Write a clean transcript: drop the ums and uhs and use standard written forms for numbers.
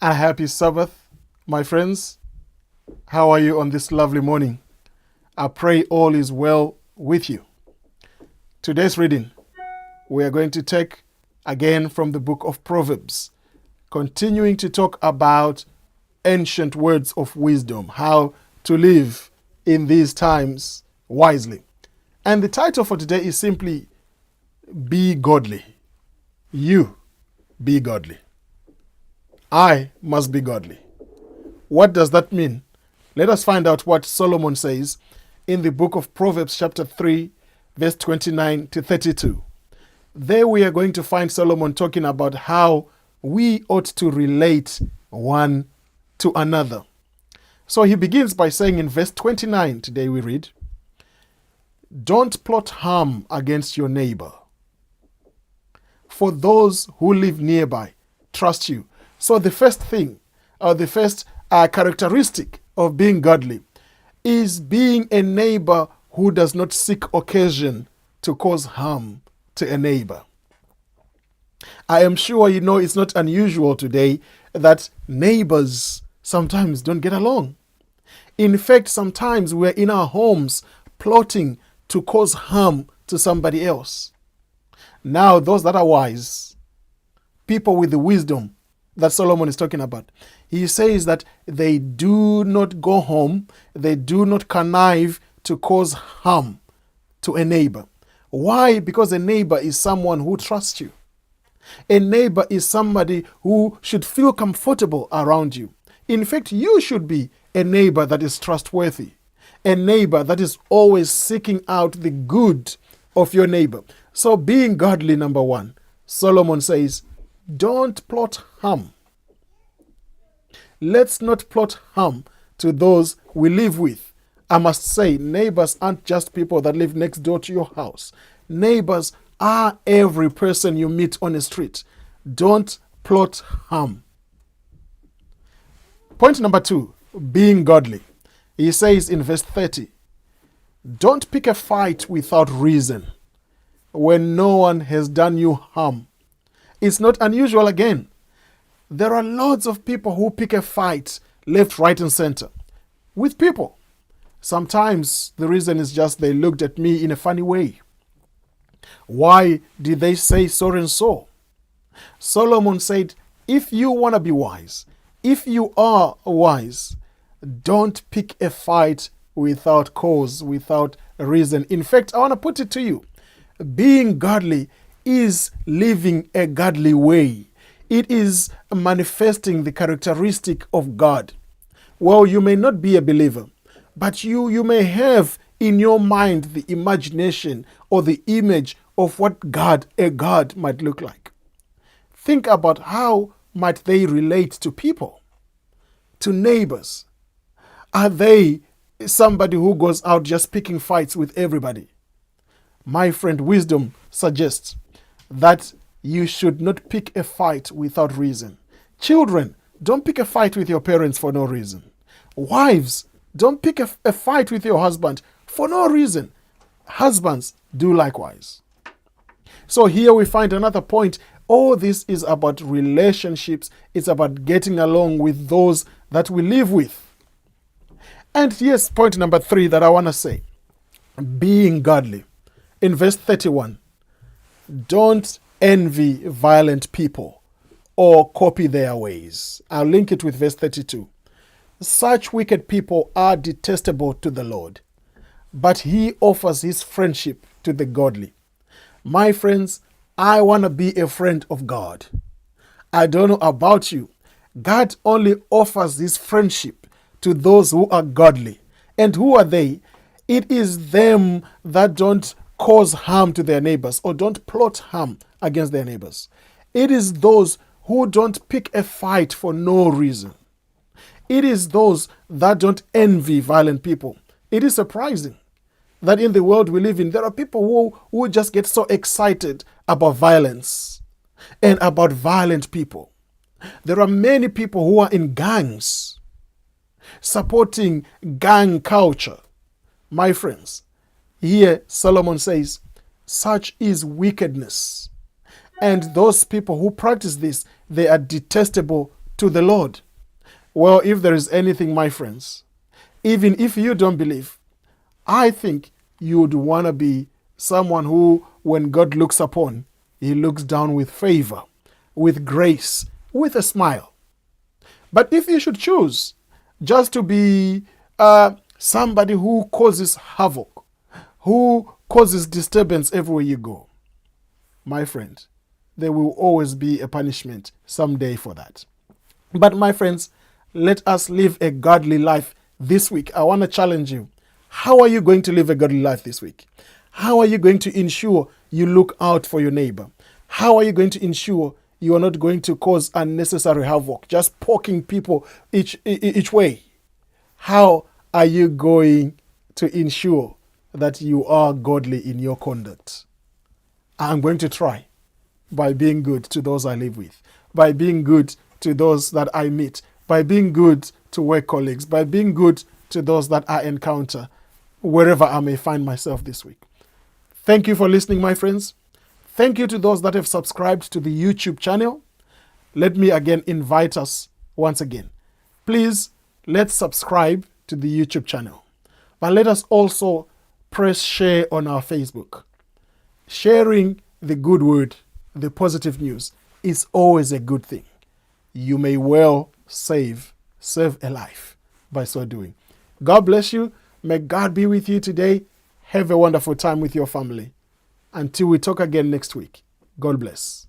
A happy Sabbath, my friends. How are you on this lovely morning? I pray all is well with you. Today's reading, we are going to take again from the book of Proverbs, continuing to talk about ancient words of wisdom, how to live in these times wisely. And the title for today is simply Be Godly. You be godly. I must be godly. What does that mean? Let us find out what Solomon says in the book of Proverbs chapter 3, verse 29 to 32. There we are going to find Solomon talking about how we ought to relate one to another. So he begins by saying in verse 29, today we read, "Don't plot harm against your neighbor, for those who live nearby trust you." So the first thing, or the first characteristic of being godly is being a neighbor who does not seek occasion to cause harm to a neighbor. I am sure you know it's not unusual today that neighbors sometimes don't get along. In fact, sometimes we're in our homes plotting to cause harm to somebody else. Now, those that are wise, people with the wisdom that Solomon is talking about, he says that they do not go home, they do not connive to cause harm to a neighbor. Why? Because a neighbor is someone who trusts you. A neighbor is somebody who should feel comfortable around you. In fact, you should be a neighbor that is trustworthy, a neighbor that is always seeking out the good of your neighbor. So being godly, number one, Solomon says, don't plot harm. Let's not plot harm to those we live with. I must say, neighbors aren't just people that live next door to your house. Neighbors are every person you meet on the street. Don't plot harm. Point number two, being godly. He says in verse 30, don't pick a fight without reason when no one has done you harm. It's not unusual again. There are lots of people who pick a fight left, right, and center with people. Sometimes the reason is just they looked at me in a funny way. Why did they say so and so? Solomon said, if you want to be wise, if you are wise, don't pick a fight without cause, without reason. In fact, I want to put it to you. Being godly is living a godly way. It is manifesting the characteristic of God. Well, you may not be a believer, but you may have in your mind the imagination or the image of what a God might look like. Think about how might they relate to people, to neighbors. Are they somebody who goes out just picking fights with everybody? My friend, wisdom suggests that you should not pick a fight without reason. Children, don't pick a fight with your parents for no reason. Wives, don't pick a fight with your husband for no reason. Husbands, do likewise. So here we find another point. All this is about relationships. It's about getting along with those that we live with. And yes, point number three that I want to say, being godly. In verse 31, don't envy violent people or copy their ways. I'll link it with verse 32. Such wicked people are detestable to the Lord, but he offers his friendship to the godly. My friends, I want to be a friend of God. I don't know about you. God only offers his friendship to those who are godly. And who are they? It is them that don't cause harm to their neighbors or don't plot harm against their neighbors. It is those who don't pick a fight for no reason. It is those that don't envy violent people. It is surprising that in the world we live in, there are people who just get so excited about violence and about violent people. There are many people who are in gangs, supporting gang culture. My friends, here Solomon says, such is wickedness. And those people who practice this, they are detestable to the Lord. Well, if there is anything, my friends, even if you don't believe, I think you would want to be someone who, when God looks upon, he looks down with favor, with grace, with a smile. But if you should choose just to be somebody who causes havoc, who causes disturbance everywhere you go, my friend, there will always be a punishment someday for that. But my friends, let us live a godly life this week. I want to challenge you. How are you going to live a godly life this week? How are you going to ensure you look out for your neighbor? How are you going to ensure you are not going to cause unnecessary havoc, just poking people each way? How are you going to ensure that you are godly in your conduct? I'm going to try by being good to those I live with, by being good to those that I meet, by being good to work colleagues, by being good to those that I encounter wherever I may find myself this week. Thank you for listening, my friends. Thank you to those that have subscribed to the YouTube channel. Let me again invite us once again. Please, let's subscribe to the YouTube channel. But let us also press share on our Facebook. Sharing the good word, the positive news, is always a good thing. You may well serve a life by so doing. God bless you. May God be with you today. Have a wonderful time with your family. Until we talk again next week, God bless.